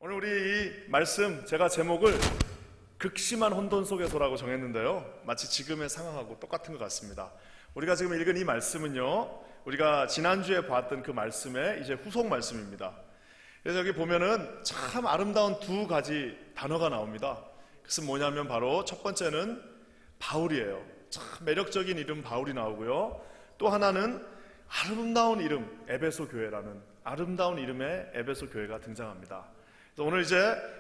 오늘 우리 이 말씀 제가 제목을 극심한 혼돈 속에서라고 정했는데요, 마치 지금의 상황하고 똑같은 것 같습니다. 우리가 지금 읽은 이 말씀은요, 우리가 지난주에 봤던 그 말씀의 이제 후속 말씀입니다. 그래서 여기 보면은 참 아름다운 두 가지 단어가 나옵니다. 그것은 뭐냐면 바로 첫 번째는 바울이에요. 참 매력적인 이름 바울이 나오고요, 또 하나는 아름다운 이름 에베소 교회라는 아름다운 이름의 에베소 교회가 등장합니다. 오늘 이제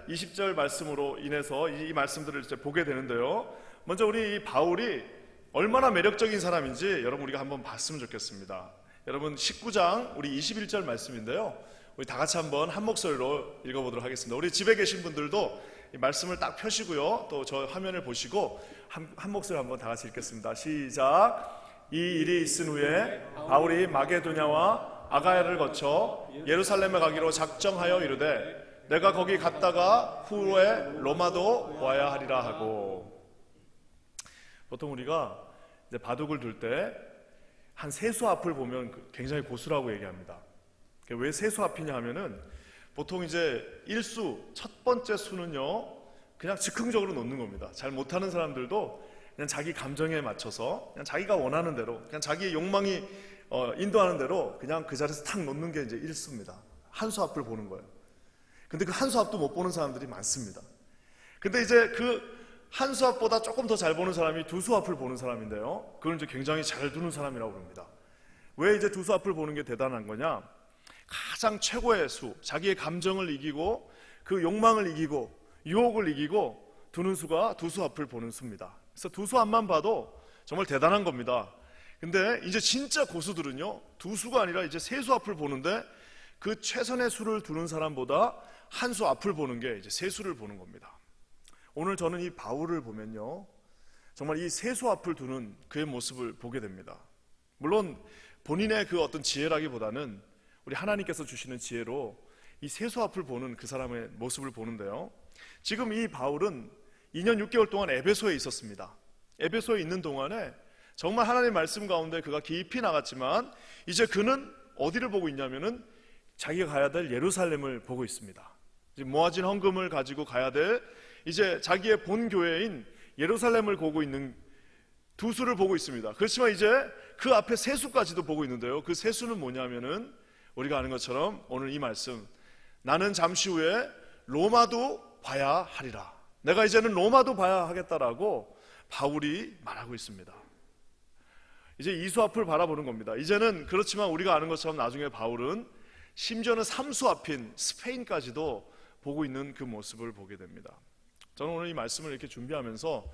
20절 말씀으로 인해서 이 말씀들을 이제 보게 되는데요, 먼저 우리 이 바울이 얼마나 매력적인 사람인지 여러분 우리가 한번 봤으면 좋겠습니다. 여러분 19장 우리 21절 말씀인데요, 우리 다 같이 한번 한 목소리로 읽어보도록 하겠습니다. 우리 집에 계신 분들도 이 말씀을 딱 펴시고요, 또 저 화면을 보시고 한 목소리 한번 다 같이 읽겠습니다. 시작. 이 일이 있은 후에 바울이 마게도냐와 아가야를 거쳐 예루살렘에 가기로 작정하여 이르되 내가 거기 갔다가 후에 로마도 와야 하리라 하고. 보통 우리가 이제 바둑을 둘 때 한 세 수 앞을 보면 굉장히 고수라고 얘기합니다. 왜 세 수 앞이냐 하면은 보통 이제 1수 첫 번째 수는요 그냥 즉흥적으로 놓는 겁니다. 잘 못하는 사람들도 그냥 자기 감정에 맞춰서 그냥 자기가 원하는 대로, 그냥 자기의 욕망이 인도하는 대로 그냥 그 자리에서 탁 놓는 게 이제 1수입니다. 한 수 앞을 보는 거예요. 근데 그 한 수 앞도 못 보는 사람들이 많습니다. 근데 이제 그 한 수 앞보다 조금 더 잘 보는 사람이 두 수 앞을 보는 사람인데요, 그걸 이제 굉장히 잘 두는 사람이라고 합니다. 왜 이제 두 수 앞을 보는 게 대단한 거냐? 가장 최고의 수, 자기의 감정을 이기고 그 욕망을 이기고 유혹을 이기고 두는 수가 두 수 앞을 보는 수입니다. 그래서 두 수 앞만 봐도 정말 대단한 겁니다. 근데 이제 진짜 고수들은요, 두 수가 아니라 이제 세 수 앞을 보는데 그 최선의 수를 두는 사람보다 한 수 앞을 보는 게 이제 세 수를 보는 겁니다. 오늘 저는 이 바울을 보면요, 정말 이 세 수 앞을 두는 그의 모습을 보게 됩니다. 물론 본인의 그 어떤 지혜라기보다는 우리 하나님께서 주시는 지혜로 이 세 수 앞을 보는 그 사람의 모습을 보는데요, 지금 이 바울은 2년 6개월 동안 에베소에 있었습니다. 에베소에 있는 동안에 정말 하나님의 말씀 가운데 그가 깊이 나갔지만 이제 그는 어디를 보고 있냐면은 자기가 가야 될 예루살렘을 보고 있습니다. 이제 모아진 헌금을 가지고 가야 될 이제 자기의 본 교회인 예루살렘을 보고 있는 두 수를 보고 있습니다. 그렇지만 이제 그 앞에 세 수까지도 보고 있는데요, 그 세 수는 뭐냐면은 우리가 아는 것처럼 오늘 이 말씀, 나는 잠시 후에 로마도 봐야 하리라, 내가 이제는 로마도 봐야 하겠다라고 바울이 말하고 있습니다. 이제 이 수 앞을 바라보는 겁니다. 이제는 그렇지만 우리가 아는 것처럼 나중에 바울은 심지어는 3수 앞인 스페인까지도 보고 있는 그 모습을 보게 됩니다. 저는 오늘 이 말씀을 이렇게 준비하면서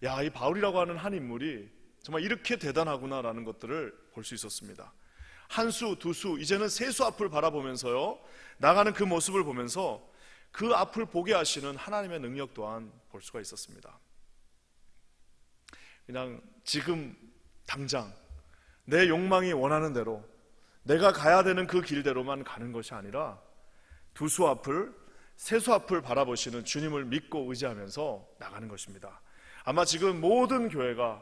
야, 이 바울이라고 하는 한 인물이 정말 이렇게 대단하구나라는 것들을 볼 수 있었습니다. 한 수, 두 수, 이제는 세 수 앞을 바라보면서요, 나가는 그 모습을 보면서 그 앞을 보게 하시는 하나님의 능력 또한 볼 수가 있었습니다. 그냥 지금 당장 내 욕망이 원하는 대로 내가 가야 되는 그 길대로만 가는 것이 아니라 두 수 앞을, 세 수 앞을 바라보시는 주님을 믿고 의지하면서 나가는 것입니다. 아마 지금 모든 교회가,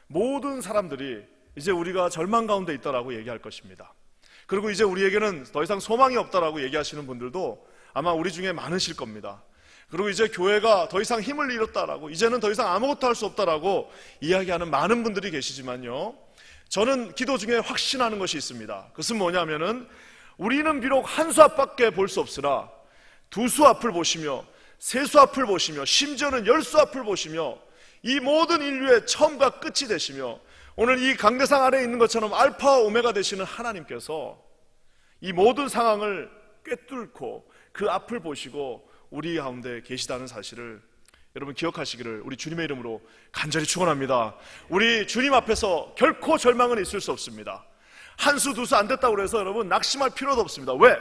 모든 사람들이 이제 우리가 절망 가운데 있다라고 얘기할 것입니다. 그리고 이제 우리에게는 더 이상 소망이 없다라고 얘기하시는 분들도 아마 우리 중에 많으실 겁니다. 그리고 이제 교회가 더 이상 힘을 잃었다라고, 이제는 더 이상 아무것도 할 수 없다라고 이야기하는 많은 분들이 계시지만요, 저는 기도 중에 확신하는 것이 있습니다. 그것은 뭐냐면은 우리는 비록 한 수 앞밖에 볼 수 없으나 두 수 앞을 보시며 세 수 앞을 보시며 심지어는 10수 앞을 보시며 이 모든 인류의 처음과 끝이 되시며 오늘 이 강대상 아래에 있는 것처럼 알파와 오메가 되시는 하나님께서 이 모든 상황을 꿰뚫고 그 앞을 보시고 우리 가운데 계시다는 사실을 여러분 기억하시기를 우리 주님의 이름으로 간절히 축원합니다. 우리 주님 앞에서 결코 절망은 있을 수 없습니다. 한 수, 두 수 안 됐다고 해서 여러분 낙심할 필요도 없습니다. 왜?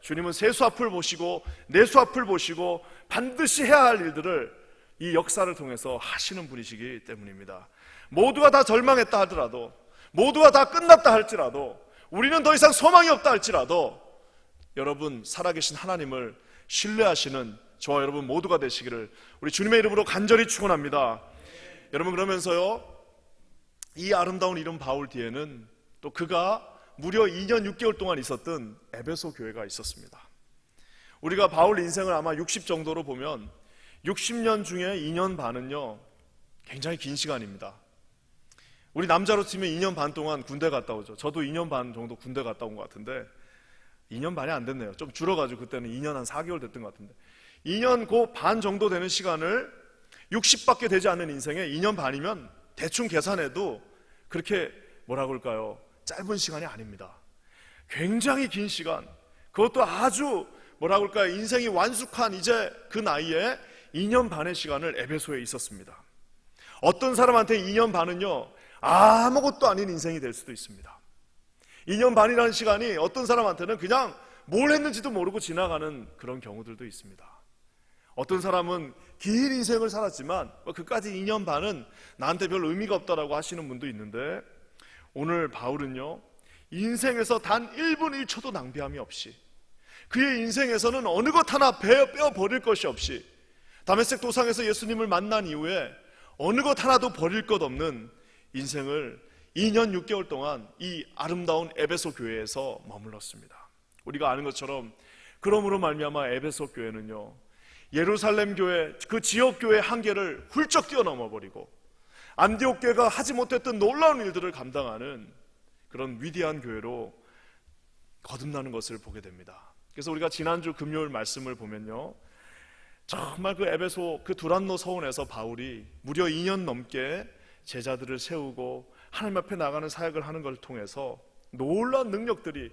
주님은 세 수 앞을 보시고 네 수 앞을 보시고 반드시 해야 할 일들을 이 역사를 통해서 하시는 분이시기 때문입니다. 모두가 다 절망했다 하더라도, 모두가 다 끝났다 할지라도, 우리는 더 이상 소망이 없다 할지라도 여러분 살아계신 하나님을 신뢰하시는 저와 여러분 모두가 되시기를 우리 주님의 이름으로 간절히 축원합니다. 여러분 그러면서요, 이 아름다운 이름 바울 뒤에는 또 그가 무려 2년 6개월 동안 있었던 에베소 교회가 있었습니다. 우리가 바울 인생을 아마 60 정도로 보면 60년 중에 2년 반은요 굉장히 긴 시간입니다. 우리 남자로 치면 2년 반 동안 군대 갔다 오죠. 저도 2년 반 정도 군대 갔다 온 것 같은데 2년 반이 안 됐네요. 좀 줄어가지고 그때는 2년 한 4개월 됐던 것 같은데 2년 그 반 정도 되는 시간을 60밖에 되지 않는 인생에 2년 반이면 대충 계산해도 그렇게 뭐라고 할까요? 짧은 시간이 아닙니다. 굉장히 긴 시간, 그것도 아주 뭐라고 할까요? 인생이 완숙한 이제 그 나이에 2년 반의 시간을 에베소에 있었습니다. 어떤 사람한테 2년 반은요 아무것도 아닌 인생이 될 수도 있습니다. 2년 반이라는 시간이 어떤 사람한테는 그냥 뭘 했는지도 모르고 지나가는 그런 경우들도 있습니다. 어떤 사람은 긴 인생을 살았지만 그까지 2년 반은 나한테 별 의미가 없다라고 하시는 분도 있는데, 오늘 바울은요 인생에서 단 1분 1초도 낭비함이 없이, 그의 인생에서는 어느 것 하나 빼어 버릴 것이 없이, 다메섹 도상에서 예수님을 만난 이후에 어느 것 하나도 버릴 것 없는 인생을 2년 6개월 동안 이 아름다운 에베소 교회에서 머물렀습니다. 우리가 아는 것처럼 그러므로 말미암아 에베소 교회는요 예루살렘 교회, 그 지역 교회의 한계를 훌쩍 뛰어넘어 버리고 안디옥 교회가 하지 못했던 놀라운 일들을 감당하는 그런 위대한 교회로 거듭나는 것을 보게 됩니다. 그래서 우리가 지난주 금요일 말씀을 보면요 정말 그 에베소 그 두란노 서원에서 바울이 무려 2년 넘게 제자들을 세우고 하나님 앞에 나가는 사역을 하는 것을 통해서 놀라운 능력들이,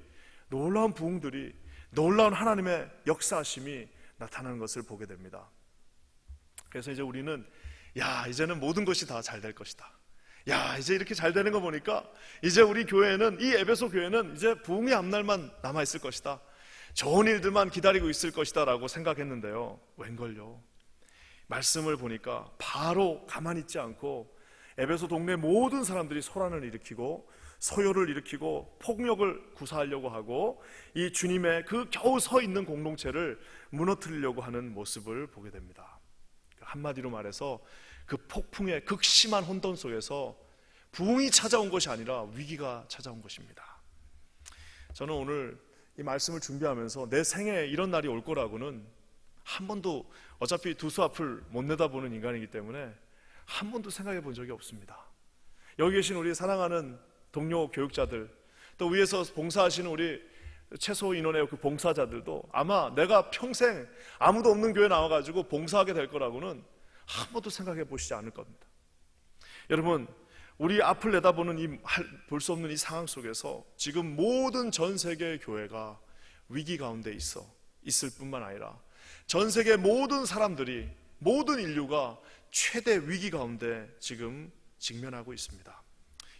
놀라운 부흥들이, 놀라운 하나님의 역사하심이 나타나는 것을 보게 됩니다. 그래서 이제 우리는 이제는 모든 것이 다 잘 될 것이다. 이제 이렇게 잘 되는 거 보니까 이제 우리 교회는, 이 에베소 교회는 이제 부흥의 앞날만 남아있을 것이다, 좋은 일들만 기다리고 있을 것이다 라고 생각했는데요, 웬걸요. 말씀을 보니까 바로 가만히 있지 않고 에베소 동네 모든 사람들이 소란을 일으키고 소요를 일으키고 폭력을 구사하려고 하고 이 주님의 그 겨우 서 있는 공동체를 무너뜨리려고 하는 모습을 보게 됩니다. 한마디로 말해서 그 폭풍의 극심한 혼돈 속에서 부흥이 찾아온 것이 아니라 위기가 찾아온 것입니다. 저는 오늘 이 말씀을 준비하면서 내 생에 이런 날이 올 거라고는 한 번도, 어차피 두 수 앞을 못 내다보는 인간이기 때문에 한 번도 생각해 본 적이 없습니다. 여기 계신 우리 사랑하는 동료 교육자들, 또 위에서 봉사하시는 우리 최소 인원의 그 봉사자들도 아마 내가 평생 아무도 없는 교회 나와가지고 봉사하게 될 거라고는 한 번도 생각해 보시지 않을 겁니다. 여러분, 우리 앞을 내다보는 볼 수 없는 이 상황 속에서 지금 모든 전 세계의 교회가 위기 가운데 있을 뿐만 아니라 전 세계 모든 사람들이, 모든 인류가 최대 위기 가운데 지금 직면하고 있습니다.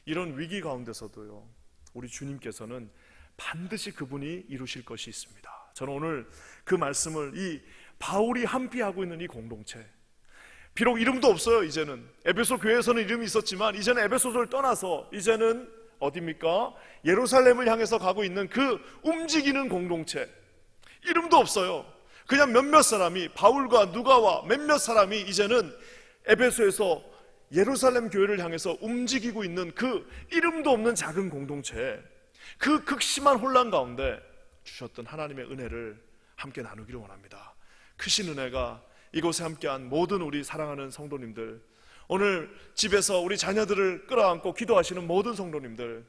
이런 위기 가운데서도요 우리 주님께서는 반드시 그분이 이루실 것이 있습니다. 저는 오늘 그 말씀을, 이 바울이 함께하고 있는 이 공동체, 비록 이름도 없어요. 이제는 에베소 교회에서는 이름이 있었지만 이제는 에베소를 떠나서 이제는 어디입니까? 예루살렘을 향해서 가고 있는 그 움직이는 공동체, 이름도 없어요. 그냥 몇몇 사람이, 바울과 누가와 몇몇 사람이 이제는 에베소에서 예루살렘 교회를 향해서 움직이고 있는 그 이름도 없는 작은 공동체, 그 극심한 혼란 가운데 주셨던 하나님의 은혜를 함께 나누기를 원합니다. 크신 은혜가 이곳에 함께한 모든 우리 사랑하는 성도님들, 오늘 집에서 우리 자녀들을 끌어안고 기도하시는 모든 성도님들,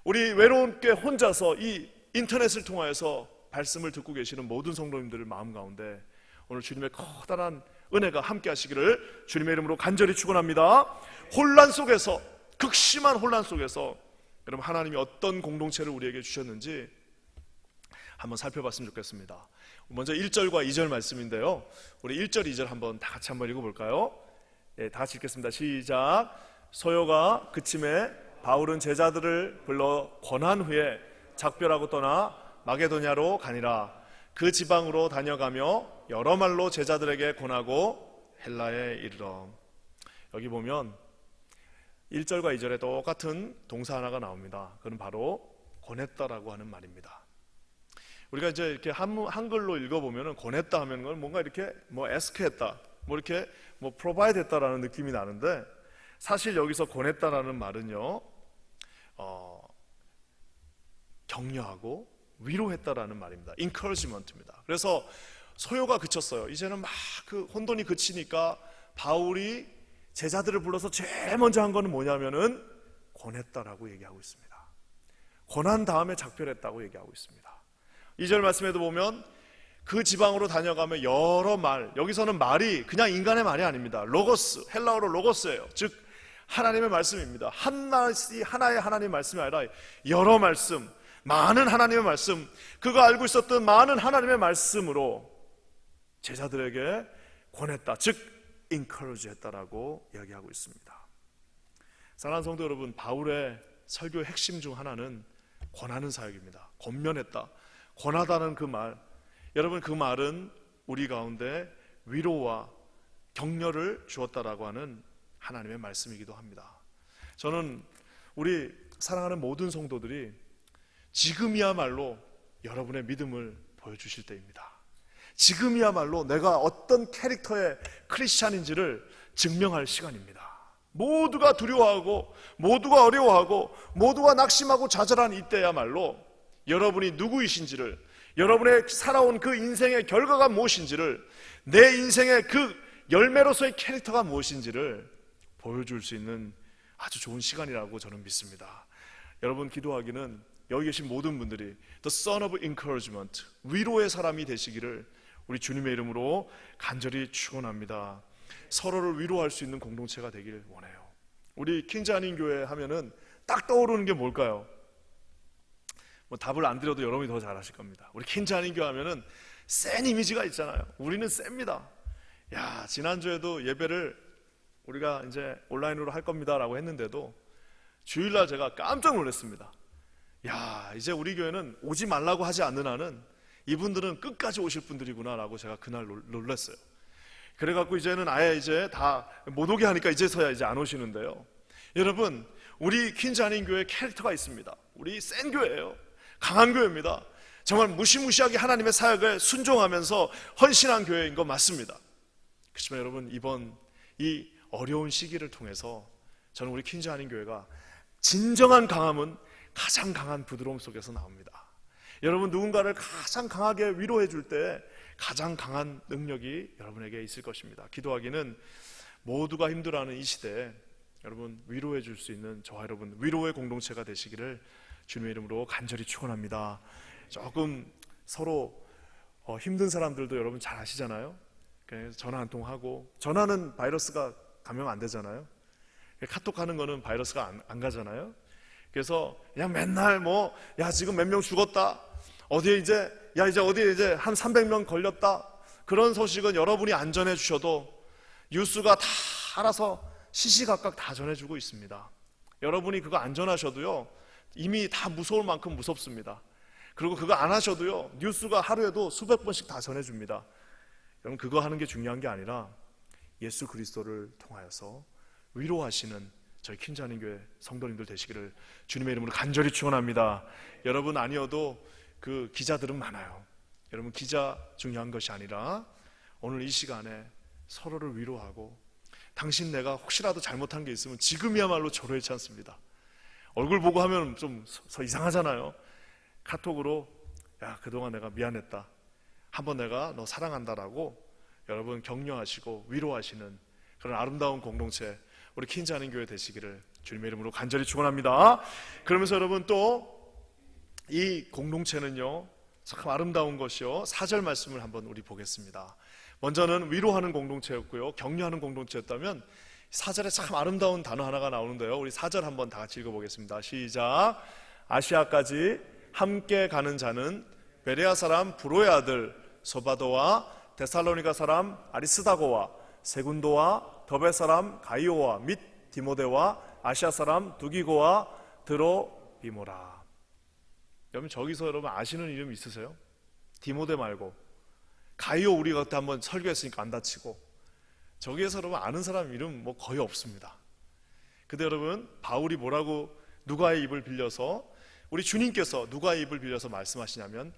우리 외롭게 혼자서 이 인터넷을 통하여서 말씀을 듣고 계시는 모든 성도님들의 마음 가운데 오늘 주님의 커다란 은혜가 함께 하시기를 주님의 이름으로 간절히 축원합니다. 혼란 속에서, 극심한 혼란 속에서 여러분 하나님이 어떤 공동체를 우리에게 주셨는지 한번 살펴봤으면 좋겠습니다. 먼저 1절과 2절 말씀인데요, 우리 1절 2절 한번 다 같이 한번 읽어볼까요? 다 같이 읽겠습니다. 시작. 소요가 그침에 바울은 제자들을 불러 권한 후에 작별하고 떠나 마게도냐로 가니라. 그 지방으로 다녀가며 여러 말로 제자들에게 권하고 헬라에 이르러. 여기 보면 1절과 2절에 똑같은 동사 하나가 나옵니다. 그건 바로 권했다라고 하는 말입니다. 우리가 이제 이렇게 한글로 읽어보면 권했다 하면 건 뭔가 이렇게 에스크했다, 이렇게 프로바이드 했다라는 느낌이 나는데, 사실 여기서 권했다라는 말은요 격려하고 위로했다라는 말입니다. encouragement입니다. 그래서 소요가 그쳤어요. 이제는 막 그 혼돈이 그치니까 바울이 제자들을 불러서 제일 먼저 한 거는 뭐냐면은 권했다라고 얘기하고 있습니다. 권한 다음에 작별했다고 얘기하고 있습니다. 2절 말씀에도 보면 그 지방으로 다녀가며 여러 말, 여기서는 말이 그냥 인간의 말이 아닙니다. 로고스, 헬라어로 로고스예요. 즉 하나님의 말씀입니다. 하나의 하나님의 말씀이 아니라 여러 말씀, 많은 하나님의 말씀, 그가 알고 있었던 많은 하나님의 말씀으로 제자들에게 권했다, 즉 encourage 했다라고 이야기하고 있습니다. 사랑하는 성도 여러분, 바울의 설교의 핵심 중 하나는 권하는 사역입니다. 권면했다, 권하다는 그 말, 여러분 그 말은 우리 가운데 위로와 격려를 주었다라고 하는 하나님의 말씀이기도 합니다. 저는 우리 사랑하는 모든 성도들이 지금이야말로 여러분의 믿음을 보여주실 때입니다. 지금이야말로 내가 어떤 캐릭터의 크리스찬인지를 증명할 시간입니다. 모두가 두려워하고 모두가 어려워하고 모두가 낙심하고 좌절한 이때야말로 여러분이 누구이신지를, 여러분의 살아온 그 인생의 결과가 무엇인지를, 내 인생의 그 열매로서의 캐릭터가 무엇인지를 보여줄 수 있는 아주 좋은 시간이라고 저는 믿습니다. 여러분 기도하기는 여기 계신 모든 분들이 The Son of Encouragement, 위로의 사람이 되시기를 우리 주님의 이름으로 간절히 축원합니다. 서로를 위로할 수 있는 공동체가 되길 원해요. 우리 퀸즈 한인교회 하면은 딱 떠오르는 게 뭘까요? 뭐 답을 안 드려도 여러분이 더 잘하실 겁니다. 우리 퀸즈 한인교회 하면은 센 이미지가 있잖아요. 우리는 셉니다. 야, 지난주에도 예배를 우리가 이제 온라인으로 할 겁니다라고 했는데도 주일날 제가 깜짝 놀랐습니다. 야, 이제 우리 교회는 오지 말라고 하지 않는 한은 이분들은 끝까지 오실 분들이구나라고 제가 그날 놀랐어요. 그래갖고 이제는 아예 이제 다 못 오게 하니까 이제서야 이제 안 오시는데요. 여러분, 우리 퀸즈 한인교회 캐릭터가 있습니다. 우리 센 교회예요. 강한 교회입니다. 정말 무시무시하게 하나님의 사역을 순종하면서 헌신한 교회인 거 맞습니다. 그렇지만 여러분, 이번 이 어려운 시기를 통해서 저는 우리 퀸즈 한인교회가 진정한 강함은 가장 강한 부드러움 속에서 나옵니다. 여러분, 누군가를 가장 강하게 위로해 줄 때 가장 강한 능력이 여러분에게 있을 것입니다. 기도하기는 모두가 힘들어하는 이 시대에 여러분 위로해 줄 수 있는 저와 여러분 위로의 공동체가 되시기를 주님의 이름으로 간절히 축원합니다. 조금 서로 힘든 사람들도 여러분 잘 아시잖아요. 그래서 전화 한 통 하고, 전화는 바이러스가 감염 안 되잖아요. 카톡 하는 거는 바이러스가 안 가잖아요. 그래서 그냥 맨날 뭐 야 지금 몇 명 죽었다, 어디에 이제 이제 어디에 이제 한 300명 걸렸다, 그런 소식은 여러분이 안 전해 주셔도 뉴스가 다 알아서 시시각각 다 전해주고 있습니다. 여러분이 그거 안 전하셔도요 이미 다 무서울 만큼 무섭습니다. 그리고 그거 안 하셔도요 뉴스가 하루에도 수백 번씩 다 전해줍니다. 여러분, 그거 하는 게 중요한 게 아니라 예수 그리스도를 통하여서 위로하시는 저희 퀸즈 한인교회 성도님들 되시기를 주님의 이름으로 간절히 축원합니다. 여러분 아니어도 그 기자들은 많아요. 여러분, 기자 중요한 것이 아니라 오늘 이 시간에 서로를 위로하고, 당신 내가 혹시라도 잘못한 게 있으면 지금이야말로 절호해치 않습니다. 얼굴 보고 하면 좀 이상하잖아요. 카톡으로 야 그동안 내가 미안했다, 한번 내가 너 사랑한다라고 여러분 격려하시고 위로하시는 그런 아름다운 공동체 우리 퀸즈 한인교회 되시기를 주님의 이름으로 간절히 축원합니다. 그러면서 여러분 또 이 공동체는요 참 아름다운 것이요, 4절 말씀을 한번 우리 보겠습니다. 먼저는 위로하는 공동체였고요, 격려하는 공동체였다면 4절에 참 아름다운 단어 하나가 나오는데요, 우리 4절 한번 다 같이 읽어보겠습니다. 시작. 아시아까지 함께 가는 자는 베레아 사람 브로의 아들 소바도와 데살로니가 사람 아리스다고와 세군도와 더베 사람 가이오와 및 디모데와 아시아 사람 두기고와 드로비모라. 여러분, 저기서 여러분 아시는 이름 있으세요? 디모데 말고 가이오 우리가 그때 한번 설교했으니까 안 다치고, 저기에서 여러분 아는 사람 이름 뭐 거의 없습니다. 근데 여러분 바울이 뭐라고 누가의 입을 빌려서, 우리 주님께서 누가의 입을 빌려서 말씀하시냐면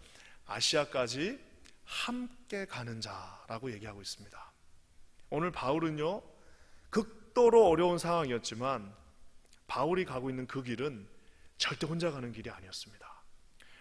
아시아까지 함께 가는 자라고 얘기하고 있습니다. 오늘 바울은요 극도로 어려운 상황이었지만 바울이 가고 있는 그 길은 절대 혼자 가는 길이 아니었습니다.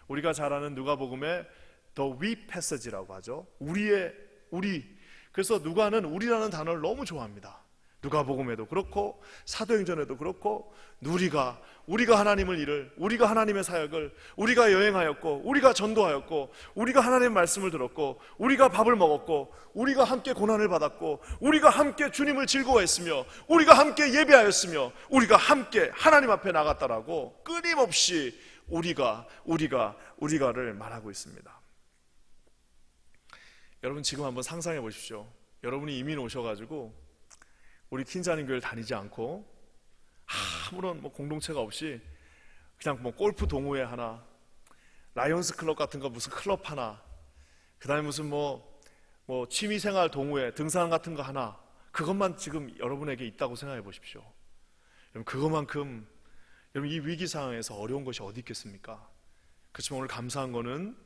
우리가 잘 아는 누가복음의 The We Passage라고 하죠. 우리. 그래서 누가는 우리라는 단어를 너무 좋아합니다. 누가복음에도 그렇고 사도행전에도 그렇고 우리가 하나님을 일을, 우리가 하나님의 사역을, 우리가 여행하였고, 우리가 전도하였고, 우리가 하나님의 말씀을 들었고, 우리가 밥을 먹었고, 우리가 함께 고난을 받았고, 우리가 함께 주님을 즐거워했으며, 우리가 함께 예배하였으며, 우리가 함께 하나님 앞에 나갔다라고 끊임없이 우리가를 말하고 있습니다. 여러분 지금 한번 상상해 보십시오. 여러분이 이민 오셔가지고 우리 킨자님 교회를 다니지 않고 아무런 공동체가 없이 그냥 골프 동호회 하나, 라이온스 클럽 같은 거 무슨 클럽 하나, 그 다음에 무슨 취미생활 동호회, 등산 같은 거 하나, 그것만 지금 여러분에게 있다고 생각해 보십시오. 여러분 그것만큼 여러분 이 위기 상황에서 어려운 것이 어디 있겠습니까? 그렇지만 오늘 감사한 거는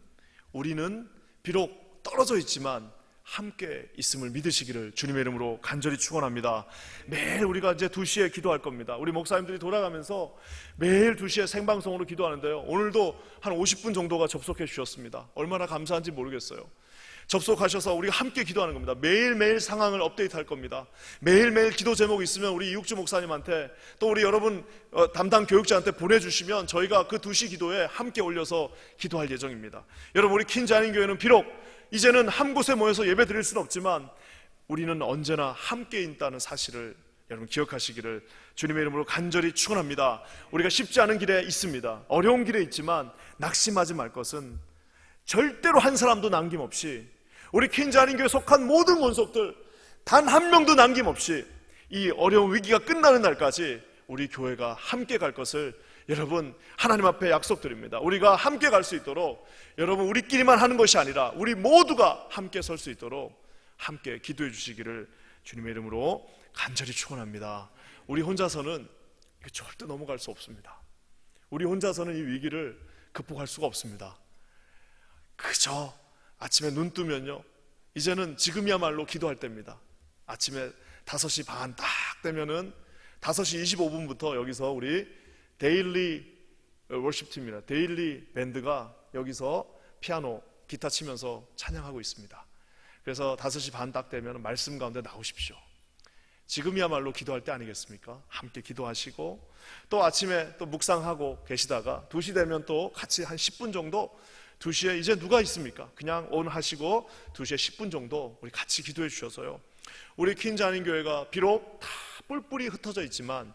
우리는 비록 떨어져 있지만 함께 있음을 믿으시기를 주님의 이름으로 간절히 축원합니다. 매일 우리가 이제 2시에 기도할 겁니다. 우리 목사님들이 돌아가면서 매일 2시에 생방송으로 기도하는데요, 오늘도 한 50분 정도가 접속해 주셨습니다. 얼마나 감사한지 모르겠어요. 접속하셔서 우리가 함께 기도하는 겁니다. 매일매일 상황을 업데이트할 겁니다. 매일매일 기도 제목이 있으면 우리 이육주 목사님한테, 또 우리 여러분 담당 교육자한테 보내주시면 저희가 그 2시 기도에 함께 올려서 기도할 예정입니다. 여러분 우리 킨자인교회는 비록 이제는 한 곳에 모여서 예배 드릴 수는 없지만 우리는 언제나 함께 있다는 사실을 여러분 기억하시기를 주님의 이름으로 간절히 축원합니다. 우리가 쉽지 않은 길에 있습니다. 어려운 길에 있지만 낙심하지 말 것은 절대로 한 사람도 남김없이 우리 킨자인교회에 속한 모든 권속들 단 한 명도 남김없이 이 어려운 위기가 끝나는 날까지 우리 교회가 함께 갈 것을 여러분 하나님 앞에 약속드립니다. 우리가 함께 갈 수 있도록 여러분 우리끼리만 하는 것이 아니라 우리 모두가 함께 설 수 있도록 함께 기도해 주시기를 주님의 이름으로 간절히 축원합니다. 우리 혼자서는 절대 넘어갈 수 없습니다. 우리 혼자서는 이 위기를 극복할 수가 없습니다. 그저 아침에 눈 뜨면요, 이제는 지금이야말로 기도할 때입니다. 아침에 5시 반 딱 되면은 5시 25분부터 여기서 우리 데일리 워십팀이라 데일리 밴드가 여기서 피아노, 기타 치면서 찬양하고 있습니다. 그래서 5시 반 딱 되면 말씀 가운데 나오십시오. 지금이야말로 기도할 때 아니겠습니까? 함께 기도하시고 또 아침에 또 묵상하고 계시다가 2시 되면 또 같이 한 10분 정도 2시에 이제 누가 있습니까? 그냥 온 하시고 2시에 10분 정도 우리 같이 기도해 주셔서요, 우리 킨자인교회가 비록 다 뿔뿔이 흩어져 있지만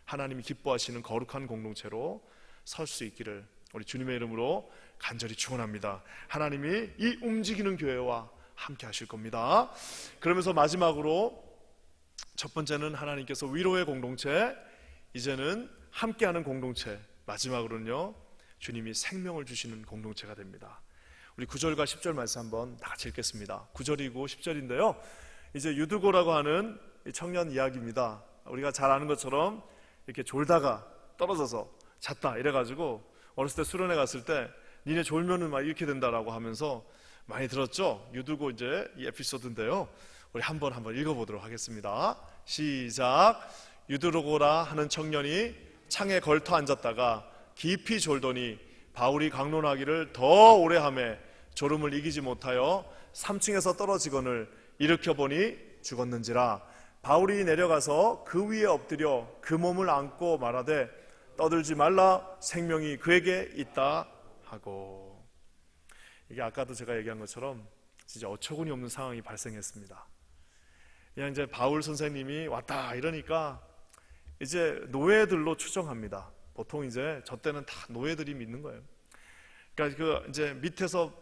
하나님이 기뻐하시는 거룩한 공동체로 설 수 있기를 우리 주님의 이름으로 간절히 축원합니다. 하나님이 이 움직이는 교회와 함께 하실 겁니다. 그러면서 마지막으로 첫 번째는 하나님께서 위로의 공동체, 이제는 함께하는 공동체, 마지막으로는요 주님이 생명을 주시는 공동체가 됩니다. 우리 9절과 10절 말씀 한번 다 같이 읽겠습니다. 9절이고 10절인데요 이제 유두고라고 하는 청년 이야기입니다. 우리가 잘 아는 것처럼 이렇게 졸다가 떨어져서 잤다 이래가지고 어렸을 때 수련회 갔을 때 니네 졸면은 막 이렇게 된다라고 하면서 많이 들었죠. 유두고 이제 이 에피소드인데요, 우리 한번 읽어보도록 하겠습니다. 시작. 유두고라 하는 청년이 창에 걸터 앉았다가 깊이 졸더니 바울이 강론하기를 더 오래 하매 졸음을 이기지 못하여 3층에서 떨어지거늘 일으켜보니 죽었는지라. 바울이 내려가서 그 위에 엎드려 그 몸을 안고 말하되 떠들지 말라, 생명이 그에게 있다 하고. 이게 아까도 제가 얘기한 것처럼 진짜 어처구니 없는 상황이 발생했습니다. 그냥 이제 바울 선생님이 왔다 이러니까 이제 노예들로 추정합니다. 보통 이제 저 때는 다 노예들이 믿는 거예요. 그러니까 그 이제 밑에서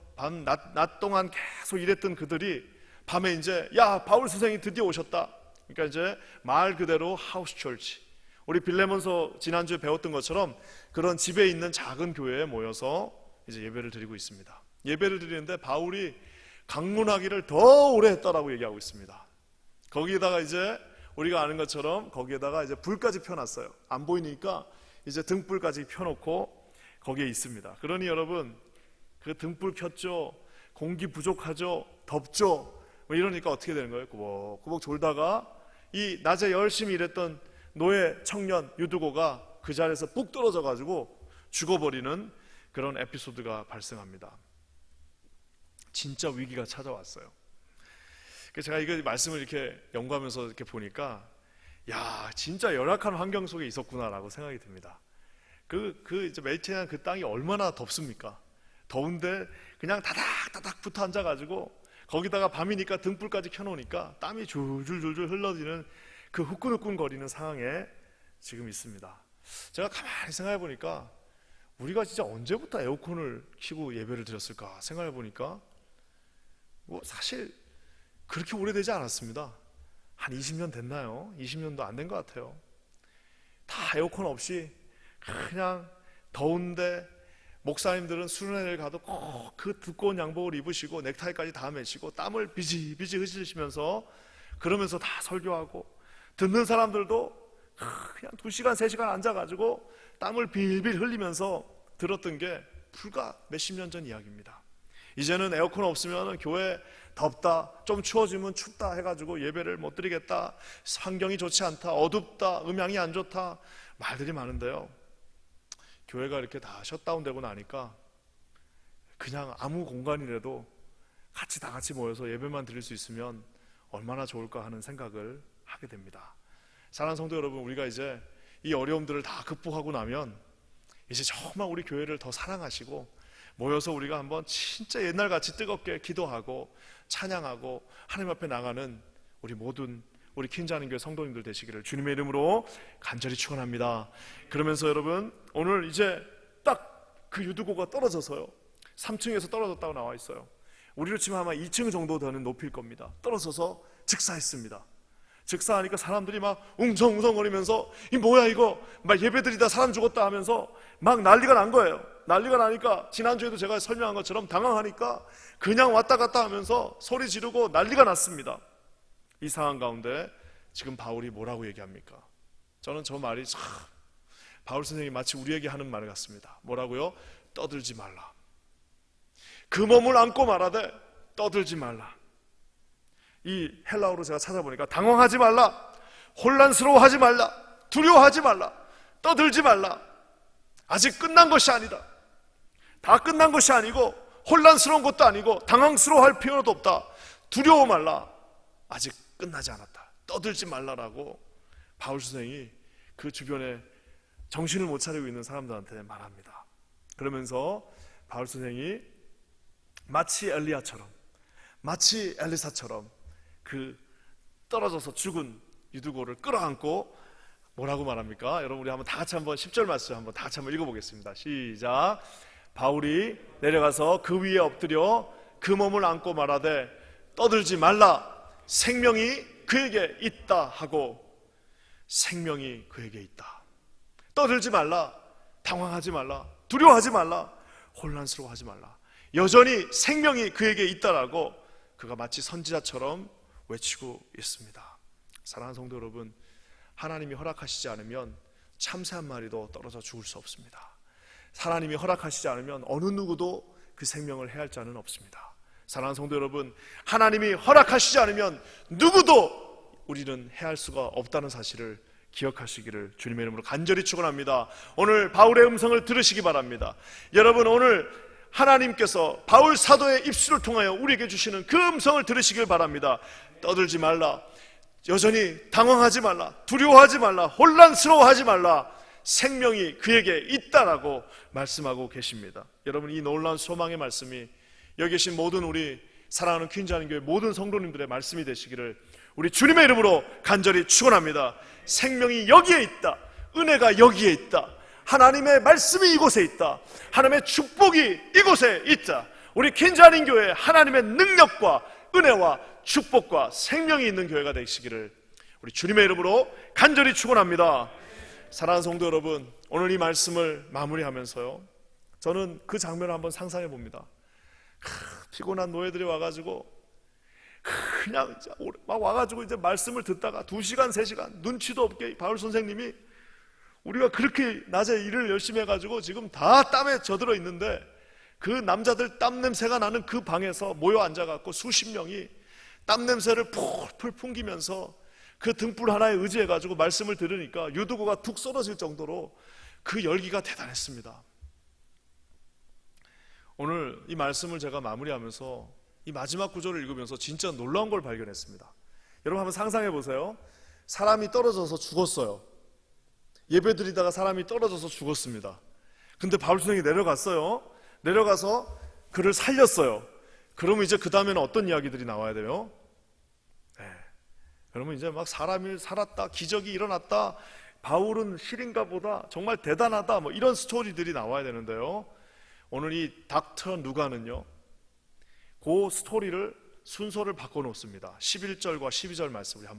낮 동안 계속 일했던 그들이 밤에 이제 야 바울 선생이 드디어 오셨다. 그러니까 이제 말 그대로 하우스 철치, 우리 빌레몬서 지난주에 배웠던 것처럼 그런 집에 있는 작은 교회에 모여서 이제 예배를 드리고 있습니다. 예배를 드리는데 바울이 강론하기를 더 오래 했다라고 얘기하고 있습니다. 거기에다가 이제 우리가 아는 것처럼 거기에다가 이제 불까지 펴놨어요. 안 보이니까 이제 등불까지 펴놓고 거기에 있습니다. 그러니 여러분 그 등불 켰죠, 공기 부족하죠, 덥죠, 뭐 이러니까 어떻게 되는 거예요? 꾸벅꾸벅 졸다가 이 낮에 열심히 일했던 노예 청년 유두고가 그 자리에서 푹 떨어져 가지고 죽어버리는 그런 에피소드가 발생합니다. 진짜 위기가 찾아왔어요. 그래서 제가 이거 말씀을 이렇게 연구하면서 이렇게 보니까 야, 진짜 열악한 환경 속에 있었구나라고 생각이 듭니다. 이제 멜체한 그 땅이 얼마나 덥습니까? 더운데 그냥 다닥다닥 붙어 앉아가지고 거기다가 밤이니까 등불까지 켜놓으니까 땀이 줄줄줄줄 흘러지는 그 후끈후끈거리는 상황에 지금 있습니다. 제가 가만히 생각해 보니까 우리가 진짜 언제부터 에어컨을 켜고 예배를 드렸을까 생각해 보니까 사실 그렇게 오래되지 않았습니다. 한 20년 됐나요? 20년도 안 된 것 같아요. 다 에어컨 없이 그냥 더운데 목사님들은 수련회를 가도 꼭 그 두꺼운 양복을 입으시고 넥타이까지 다 매시고 땀을 비지비지 흘리시면서 그러면서 다 설교하고, 듣는 사람들도 그냥 2시간 3시간 앉아가지고 땀을 빌빌 흘리면서 들었던 게 불과 몇십 년 전 이야기입니다. 이제는 에어컨 없으면 교회 덥다, 좀 추워지면 춥다 해가지고 예배를 못 드리겠다, 환경이 좋지 않다, 어둡다, 음향이 안 좋다, 말들이 많은데요, 교회가 이렇게 다 셧다운되고 나니까 그냥 아무 공간이라도 다 같이 모여서 예배만 드릴 수 있으면 얼마나 좋을까 하는 생각을 하게 됩니다. 사랑하는 성도 여러분, 우리가 이제 이 어려움들을 다 극복하고 나면 이제 정말 우리 교회를 더 사랑하시고 모여서 우리가 한번 진짜 옛날같이 뜨겁게 기도하고 찬양하고 하나님 앞에 나가는 우리 모든 우리 킨자는 교회 성도님들 되시기를 주님의 이름으로 간절히 축원합니다. 그러면서 여러분, 오늘 이제 딱 그 유두고가 떨어져서요, 3층에서 떨어졌다고 나와 있어요. 우리로 치면 아마 2층 정도 되는 높이일 겁니다. 떨어져서 즉사했습니다. 즉사하니까 사람들이 막 웅성웅성거리면서 이 뭐야 이거, 막 예배드리다 사람 죽었다 하면서 막 난리가 난 거예요. 난리가 나니까 지난주에도 제가 설명한 것처럼 당황하니까 그냥 왔다 갔다 하면서 소리 지르고 난리가 났습니다. 이 상황 가운데 지금 바울이 뭐라고 얘기합니까? 저는 저 말이 참 바울 선생님이 마치 우리에게 하는 말 같습니다. 뭐라고요? 떠들지 말라. 그 몸을 안고 말하되 떠들지 말라. 이 헬라어로 제가 찾아보니까 당황하지 말라, 혼란스러워하지 말라, 두려워하지 말라, 떠들지 말라. 아직 끝난 것이 아니다. 다 끝난 것이 아니고 혼란스러운 것도 아니고 당황스러워할 필요도 없다. 두려워 말라. 아직 끝나지 않았다. 떠들지 말라라고 바울 선생이 그 주변에 정신을 못 차리고 있는 사람들한테 말합니다. 그러면서 바울 선생이 마치 엘리야처럼, 마치 엘리사처럼 그 떨어져서 죽은 유두고를 끌어안고 뭐라고 말합니까? 여러분, 우리 한번 다 같이 한번 10절 말씀 한번 다 같이 한번 읽어보겠습니다. 시작. 바울이 내려가서 그 위에 엎드려 그 몸을 안고 말하되 떠들지 말라, 생명이 그에게 있다 하고. 생명이 그에게 있다. 떠들지 말라, 당황하지 말라, 두려워하지 말라, 혼란스러워하지 말라. 여전히 생명이 그에게 있다라고 그가 마치 선지자처럼 외치고 있습니다. 사랑하는 성도 여러분, 하나님이 허락하시지 않으면 참새 한 마리도 떨어져 죽을 수 없습니다. 하나님이 허락하시지 않으면 어느 누구도 그 생명을 해할 자는 없습니다. 사랑하는 성도 여러분, 하나님이 허락하시지 않으면 누구도 우리는 해할 수가 없다는 사실을 기억하시기를 주님의 이름으로 간절히 축원합니다. 오늘 바울의 음성을 들으시기 바랍니다. 여러분, 오늘 하나님께서 바울 사도의 입술을 통하여 우리에게 주시는 그 음성을 들으시길 바랍니다. 떠들지 말라, 여전히 당황하지 말라, 두려워하지 말라, 혼란스러워하지 말라, 생명이 그에게 있다라고 말씀하고 계십니다. 여러분, 이 놀라운 소망의 말씀이 여기 계신 모든 우리 사랑하는 퀸자는 교회 모든 성도님들의 말씀이 되시기를 우리 주님의 이름으로 간절히 축원합니다. 생명이 여기에 있다, 은혜가 여기에 있다, 하나님의 말씀이 이곳에 있다, 하나님의 축복이 이곳에 있다. 우리 퀸자는 교회 하나님의 능력과 은혜와 축복과 생명이 있는 교회가 되시기를 우리 주님의 이름으로 간절히 축원합니다. 사랑하는 성도 여러분, 오늘 이 말씀을 마무리하면서요, 저는 그 장면을 한번 상상해 봅니다. 피곤한 노예들이 와가지고 그냥 막 와가지고 이제 말씀을 듣다가 2시간 3시간 눈치도 없게 바울 선생님이 우리가 그렇게 낮에 일을 열심히 해가지고 지금 다 땀에 젖들어 있는데 그 남자들 땀 냄새가 나는 그 방에서 모여 앉아갖고 수십 명이 땀 냄새를 풀풀 풍기면서 그 등불 하나에 의지해가지고 말씀을 들으니까 유두고가 툭 쏟아질 정도로 그 열기가 대단했습니다. 오늘 이 말씀을 제가 마무리하면서 이 마지막 구절을 읽으면서 진짜 놀라운 걸 발견했습니다. 여러분 한번 상상해 보세요. 사람이 떨어져서 죽었어요. 예배드리다가 사람이 떨어져서 죽었습니다. 근데 바울 선생이 내려갔어요. 내려가서 그를 살렸어요. 그러면 이제 그 다음에는 어떤 이야기들이 나와야 돼요? 그러면 이제 막 사람이 살았다, 기적이 일어났다, 바울은 실인가 보다, 정말 대단하다, 뭐 이런 스토리들이 나와야 되는데요. 오늘 이 닥터 누가는요, 그 스토리를 순서를 바꿔놓습니다. 11절과 12절 말씀 우리 다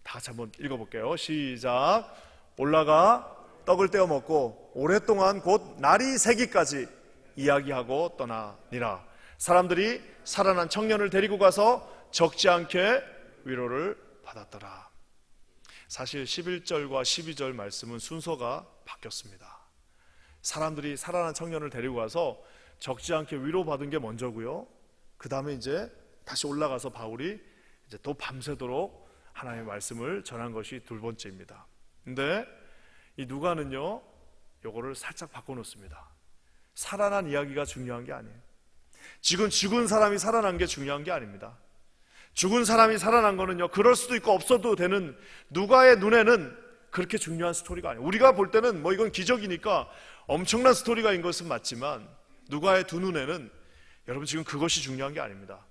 같이 한번 읽어볼게요. 시작. 올라가 떡을 떼어 먹고 오랫동안 곧 날이 새기까지 이야기하고 떠나니라. 사람들이 살아난 청년을 데리고 가서 적지 않게 위로를 받았더라. 사실 11절과 12절 말씀은 순서가 바뀌었습니다. 사람들이 살아난 청년을 데리고 가서 적지 않게 위로받은 게 먼저고요. 그 다음에 이제 다시 올라가서 바울이 이제 또 밤새도록 하나님의 말씀을 전한 것이 두 번째입니다. 근데 이 누가는요, 요거를 살짝 바꿔놓습니다. 살아난 이야기가 중요한 게 아니에요. 지금 죽은 사람이 살아난 게 중요한 게 아닙니다. 죽은 사람이 살아난 거는요, 그럴 수도 있고 없어도 되는, 누가의 눈에는 그렇게 중요한 스토리가 아니에요. 우리가 볼 때는 뭐 이건 기적이니까 엄청난 스토리가인 것은 맞지만, 누가의 두 눈에는 여러분 지금 그것이 중요한 게 아닙니다.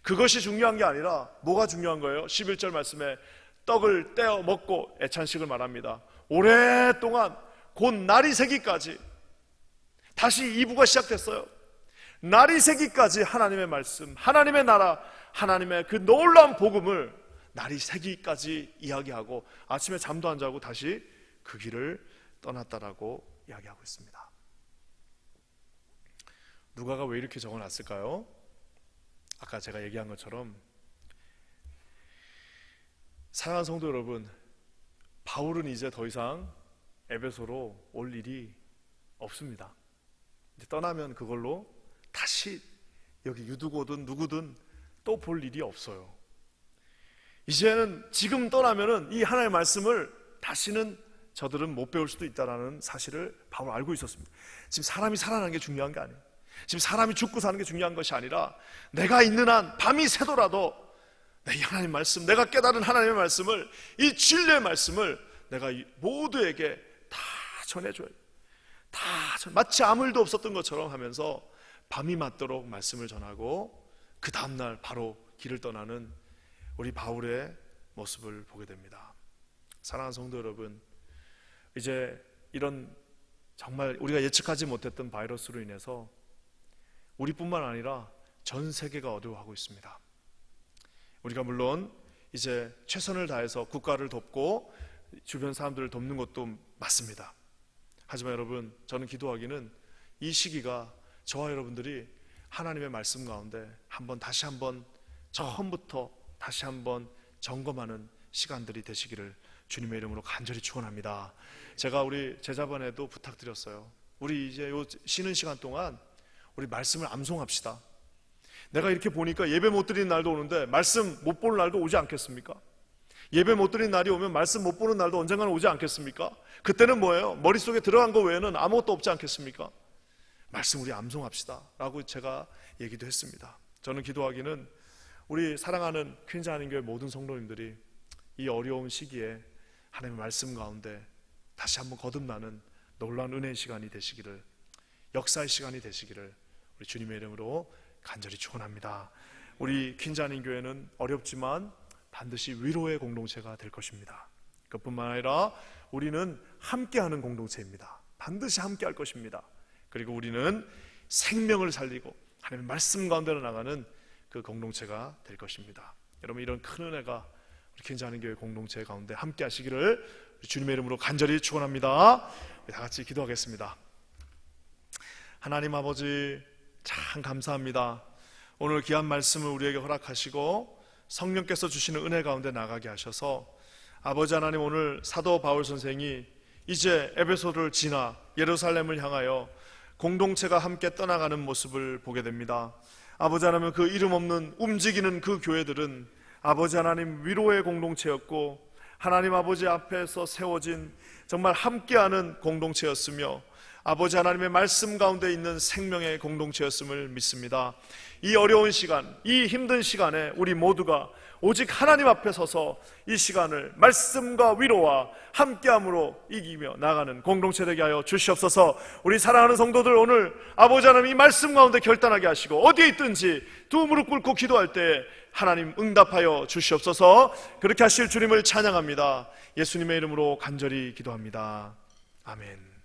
그것이 중요한 게 아니라 뭐가 중요한 거예요? 11절 말씀에 떡을 떼어 먹고, 애찬식을 말합니다. 오랫동안 곧 날이 새기까지, 다시 2부가 시작됐어요. 날이 새기까지 하나님의 말씀, 하나님의 나라, 하나님의 그 놀라운 복음을 날이 새기까지 이야기하고 아침에 잠도 안 자고 다시 그 길을 떠났다라고 이야기하고 있습니다. 누가가 왜 이렇게 적어놨을까요? 아까 제가 얘기한 것처럼 사랑하는 성도 여러분, 바울은 이제 더 이상 에베소로 올 일이 없습니다. 이제 떠나면 그걸로 다시 여기 유두고든 누구든 또 볼 일이 없어요. 이제는 지금 떠나면은 이 하나님의 말씀을 다시는 저들은 못 배울 수도 있다는 사실을 바울 알고 있었습니다. 지금 사람이 살아나는 게 중요한 게 아니에요. 지금 사람이 죽고 사는 게 중요한 것이 아니라 내가 있는 한 밤이 새더라도 내 하나님 말씀, 내가 깨달은 하나님의 말씀을, 이 진리의 말씀을 내가 모두에게 다 전해줘야 돼요. 마치 아무 일도 없었던 것처럼 하면서 밤이 맞도록 말씀을 전하고 그 다음날 바로 길을 떠나는 우리 바울의 모습을 보게 됩니다. 사랑하는 성도 여러분, 이제 이런 정말 우리가 예측하지 못했던 바이러스로 인해서 우리뿐만 아니라 전 세계가 어려워하고 있습니다. 우리가 물론 이제 최선을 다해서 국가를 돕고 주변 사람들을 돕는 것도 맞습니다. 하지만 여러분, 저는 기도하기는 이 시기가 저와 여러분들이 하나님의 말씀 가운데 다시 한번 처음부터 다시 한번 점검하는 시간들이 되시기를 주님의 이름으로 간절히 축원합니다. 제가 우리 제자반에도 부탁드렸어요. 우리 이제 요 쉬는 시간 동안 우리 말씀을 암송합시다. 내가 이렇게 보니까 예배 못 드리는 날도 오는데 말씀 못 보는 날도 오지 않겠습니까? 예배 못 드리는 날이 오면 말씀 못 보는 날도 언젠가는 오지 않겠습니까? 그때는 뭐예요? 머릿속에 들어간 거 외에는 아무것도 없지 않겠습니까? 말씀 우리 암송합시다 라고 제가 얘기도 했습니다. 저는 기도하기는 우리 사랑하는 퀸즈 한인교회 모든 성도님들이 이 어려운 시기에 하나님의 말씀 가운데 다시 한번 거듭나는 놀라운 은혜의 시간이 되시기를, 역사의 시간이 되시기를 우리 주님의 이름으로 간절히 축원합니다. 우리 퀸즈 한인교회는 어렵지만 반드시 위로의 공동체가 될 것입니다. 그뿐만 아니라 우리는 함께하는 공동체입니다. 반드시 함께할 것입니다. 그리고 우리는 생명을 살리고 하나님의 말씀 가운데로 나가는 그 공동체가 될 것입니다. 여러분, 이런 큰 은혜가 우리 퀸즈 한인교회 공동체 가운데 함께 하시기를 주님의 이름으로 간절히 축원합니다. 다 같이 기도하겠습니다. 하나님 아버지, 참 감사합니다. 오늘 귀한 말씀을 우리에게 허락하시고 성령께서 주시는 은혜 가운데 나가게 하셔서 아버지 하나님, 오늘 사도 바울 선생이 이제 에베소를 지나 예루살렘을 향하여 공동체가 함께 떠나가는 모습을 보게 됩니다. 아버지 하나님, 그 이름 없는 움직이는 그 교회들은 아버지 하나님 위로의 공동체였고 하나님 아버지 앞에서 세워진 정말 함께하는 공동체였으며 아버지 하나님의 말씀 가운데 있는 생명의 공동체였음을 믿습니다. 이 어려운 시간, 이 힘든 시간에 우리 모두가 오직 하나님 앞에 서서 이 시간을 말씀과 위로와 함께함으로 이기며 나가는 공동체 되게 하여 주시옵소서. 우리 사랑하는 성도들, 오늘 아버지 하나님 이 말씀 가운데 결단하게 하시고 어디에 있든지 두 무릎 꿇고 기도할 때 하나님 응답하여 주시옵소서. 그렇게 하실 주님을 찬양합니다. 예수님의 이름으로 간절히 기도합니다. 아멘.